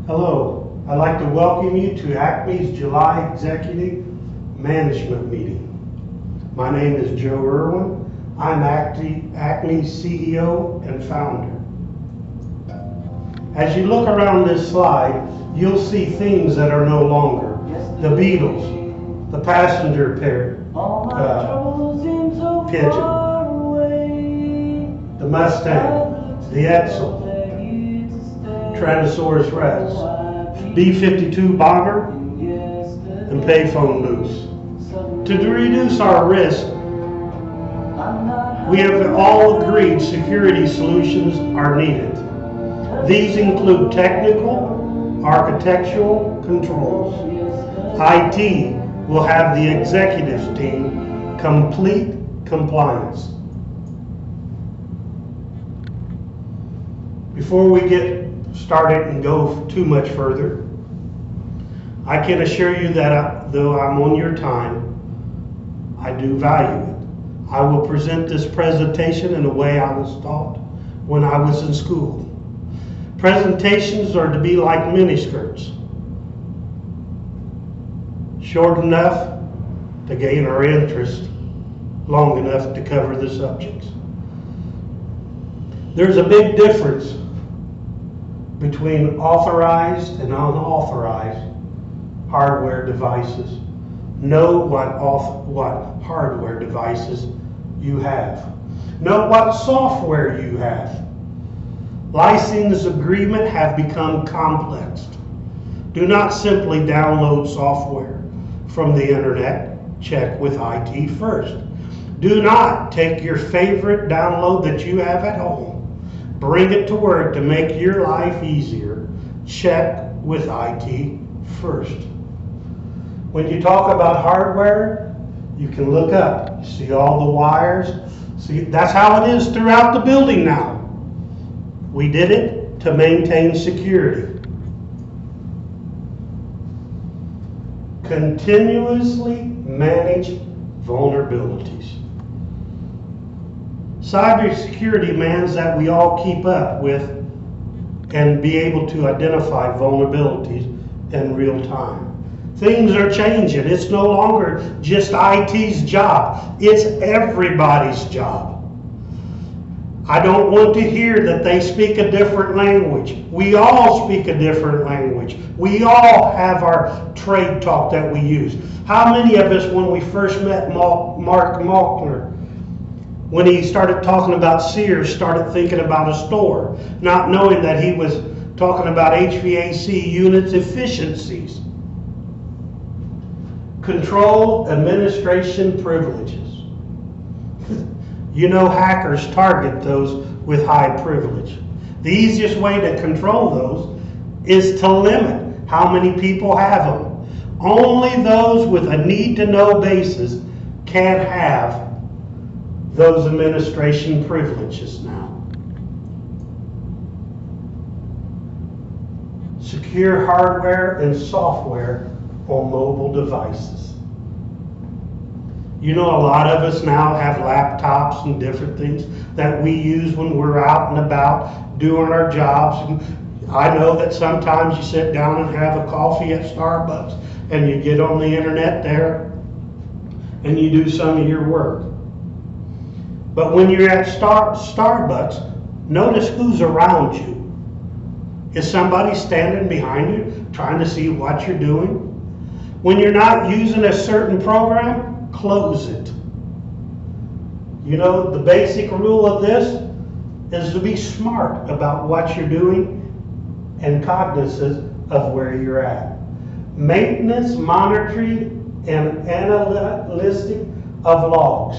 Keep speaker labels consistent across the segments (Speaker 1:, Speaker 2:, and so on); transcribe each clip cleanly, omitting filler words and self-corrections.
Speaker 1: Hello, I'd like to welcome you to Acme's July Executive Management Meeting. My name is Joe Irwin. I'm Acme's CEO and founder. As you look around this slide, you'll see things that are no longer. The Beatles, the passenger pigeon, the Mustang, the Edsel, Tyrannosaurus Rex, B-52 bomber, and payphone booths. To reduce our risk, we have all agreed security solutions are needed. These include technical, architectural controls. IT will have the executives team complete compliance. Before we get started and go too much further, I can assure you that though I'm on your time, I do value it. I will present this presentation in the way I was taught when I was in school. Presentations are to be like miniskirts, short enough to gain our interest, long enough to cover the subjects. There's a big difference between authorized and unauthorized hardware devices. Know what hardware devices you have. Know what software you have. License agreements have become complex. Do not simply download software from the internet. Check with IT first. Do not take your favorite download that you have at home, bring it to work to make your life easier. Check with IT first. When you talk about hardware, you can look up. You see all the wires. See, that's how it is throughout the building now. We did it to maintain security. Continuously manage vulnerabilities. Cybersecurity demands that we all keep up with and be able to identify vulnerabilities in real time. Things are changing. It's no longer just IT's job. It's everybody's job. I don't want to hear that they speak a different language. We all speak a different language. We all have our trade talk that we use. How many of us, when we first met Mark Malkner, when he started talking about Sears, started thinking about a store, not knowing that he was talking about HVAC units efficiencies? Control administration privileges. You know, hackers target those with high privilege. The easiest way to control those is to limit how many people have them. Only those with a need-to-know basis can have those administration privileges now. Secure hardware and software on mobile devices. You know, a lot of us now have laptops and different things that we use when we're out and about doing our jobs. And I know that sometimes you sit down and have a coffee at Starbucks and you get on the internet there and you do some of your work. But when you're at Starbucks, notice who's around you. Is somebody standing behind you trying to see what you're doing? When you're not using a certain program, close it. You know, the basic rule of this is to be smart about what you're doing and cognizant of where you're at. Maintenance, monitoring, and analytic of logs.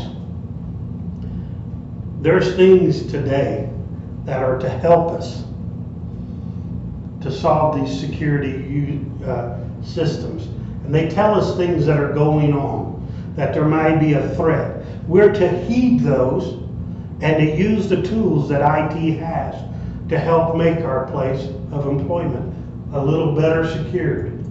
Speaker 1: There's things today that are to help us to solve these security systems. And they tell us things that are going on, that there might be a threat. We're to heed those and to use the tools that IT has to help make our place of employment a little better secured.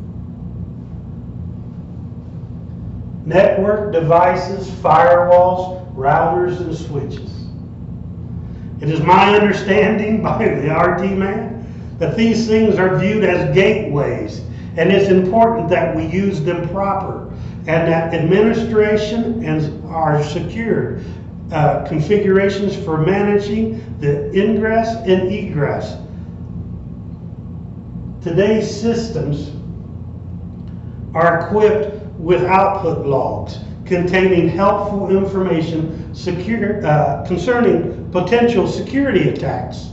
Speaker 1: Network devices, firewalls, routers, and switches. It is my understanding by the RT man But these things are viewed as gateways, and it's important that we use them proper, and that administration and are secured. Configurations for managing the ingress and egress. Today's systems are equipped with output logs containing helpful information concerning potential security attacks.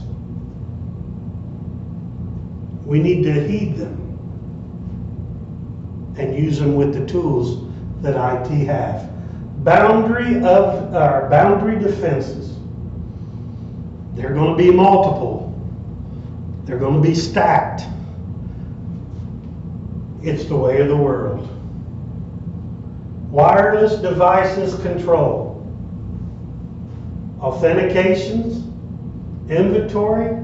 Speaker 1: We need to heed them and use them with the tools that IT have. Boundary defenses. They're going to be multiple. They're going to be stacked. It's the way of the world. Wireless devices control. Authentications, inventory,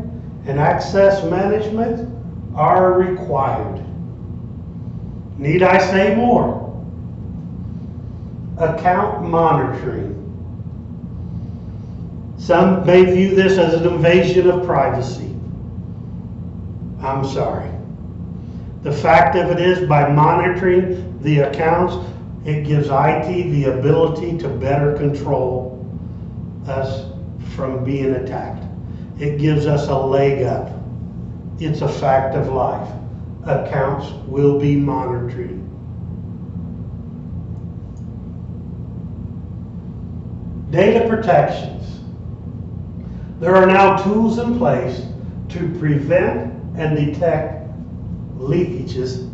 Speaker 1: and access management are required. Need I say more? Account monitoring. Some may view this as an invasion of privacy. I'm sorry. The fact of it is, by monitoring the accounts, it gives IT the ability to better control us from being attacked. It gives us a leg up. It's a fact of life. Accounts will be monitored. Data protections. There are now tools in place to prevent and detect leakages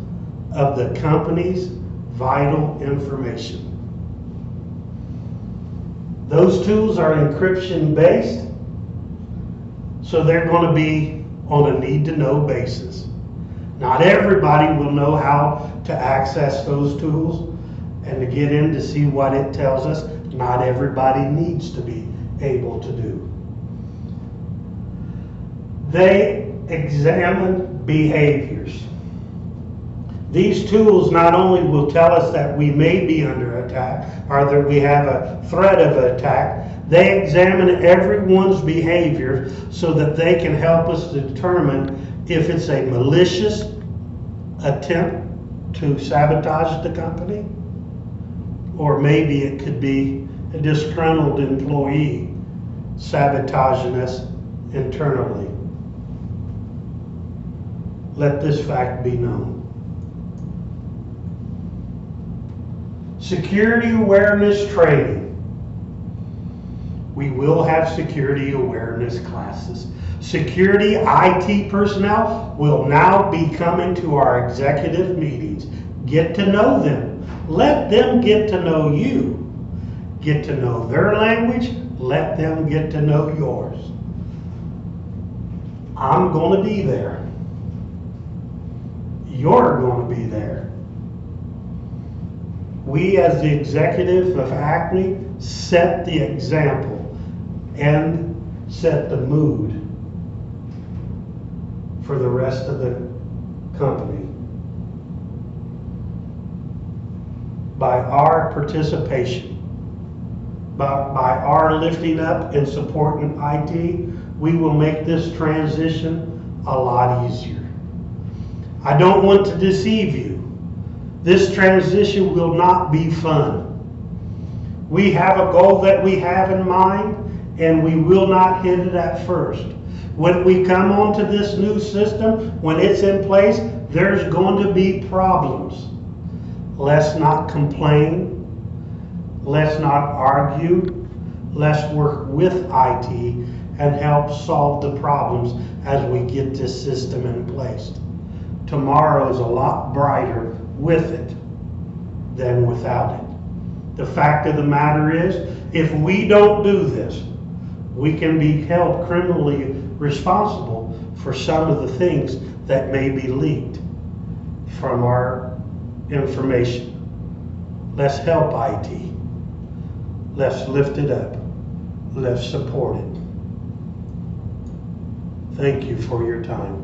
Speaker 1: of the company's vital information. Those tools are encryption based, so they're going to be on a need-to-know basis. Not everybody will know how to access those tools and to get in to see what it tells us. Not everybody needs to be able to do. They examine behaviors. These tools not only will tell us that we may be under attack or that we have a threat of attack, they examine everyone's behavior so that they can help us determine if it's a malicious attempt to sabotage the company, or maybe it could be a disgruntled employee sabotaging us internally. Let this fact be known. Security awareness training. We will have security awareness classes. Security IT personnel will now be coming to our executive meetings. Get to know them. Let them get to know you. Get to know their language. Let them get to know yours. I'm going to be there. You're going to be there. We as the executive of Acme set the example and set the mood for the rest of the company. By our participation, by our lifting up and supporting IT, we will make this transition a lot easier. I don't want to deceive you. This transition will not be fun. We have a goal that we have in mind, and we will not hit it at first. When we come onto this new system, when it's in place, there's going to be problems. Let's not complain. Let's not argue. Let's work with IT and help solve the problems as we get this system in place. Tomorrow is a lot brighter with it than without it. The fact of the matter is, if we don't do this, we can be held criminally responsible for some of the things that may be leaked from our information. Let's help IT. Let's lift it up. Let's support it. Thank you for your time.